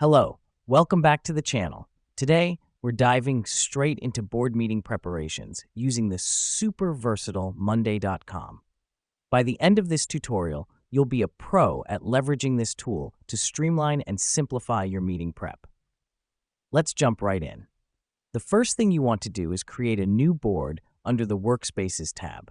Hello, welcome back to the channel. Today, we're diving straight into board meeting preparations using the super versatile Monday.com. By the end of this tutorial, you'll be a pro at leveraging this tool to streamline and simplify your meeting prep. Let's jump right in. The first thing you want to do is create a new board under the Workspaces tab.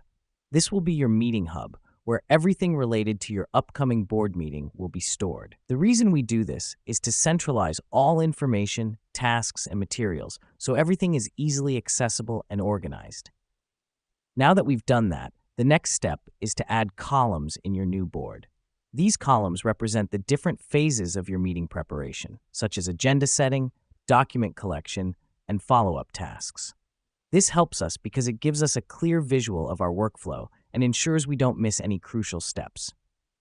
This will be your meeting hub, where everything related to your upcoming board meeting will be stored. The reason we do this is to centralize all information, tasks, and materials so everything is easily accessible and organized. Now that we've done that, the next step is to add columns in your new board. These columns represent the different phases of your meeting preparation, such as agenda setting, document collection, and follow-up tasks. This helps us because it gives us a clear visual of our workflow and ensures we don't miss any crucial steps.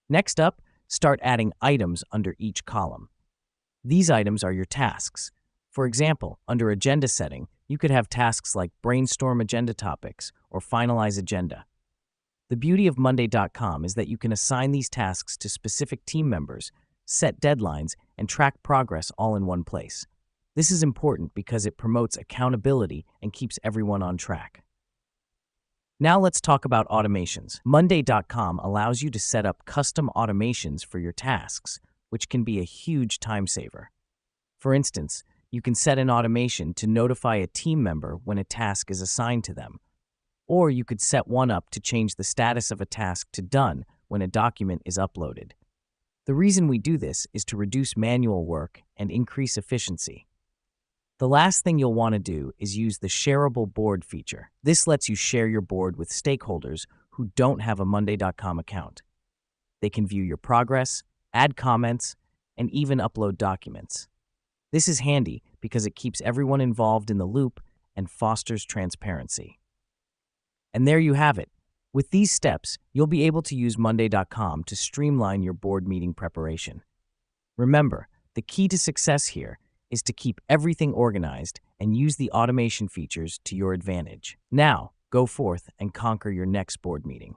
Next up, start adding items under each column. These items are your tasks. For example, under agenda setting, you could have tasks like brainstorm agenda topics or finalize agenda. The beauty of Monday.com is that you can assign these tasks to specific team members, set deadlines, and track progress all in one place. This is important because it promotes accountability and keeps everyone on track. Now let's talk about automations. Monday.com allows you to set up custom automations for your tasks, which can be a huge time saver. For instance, you can set an automation to notify a team member when a task is assigned to them, or you could set one up to change the status of a task to done when a document is uploaded. The reason we do this is to reduce manual work and increase efficiency. The last thing you'll want to do is use the shareable board feature. This lets you share your board with stakeholders who don't have a Monday.com account. They can view your progress, add comments, and even upload documents. This is handy because it keeps everyone involved in the loop and fosters transparency. And there you have it. With these steps, you'll be able to use Monday.com to streamline your board meeting preparation. Remember, the key to success here is to keep everything organized and use the automation features to your advantage. Now, go forth and conquer your next board meeting.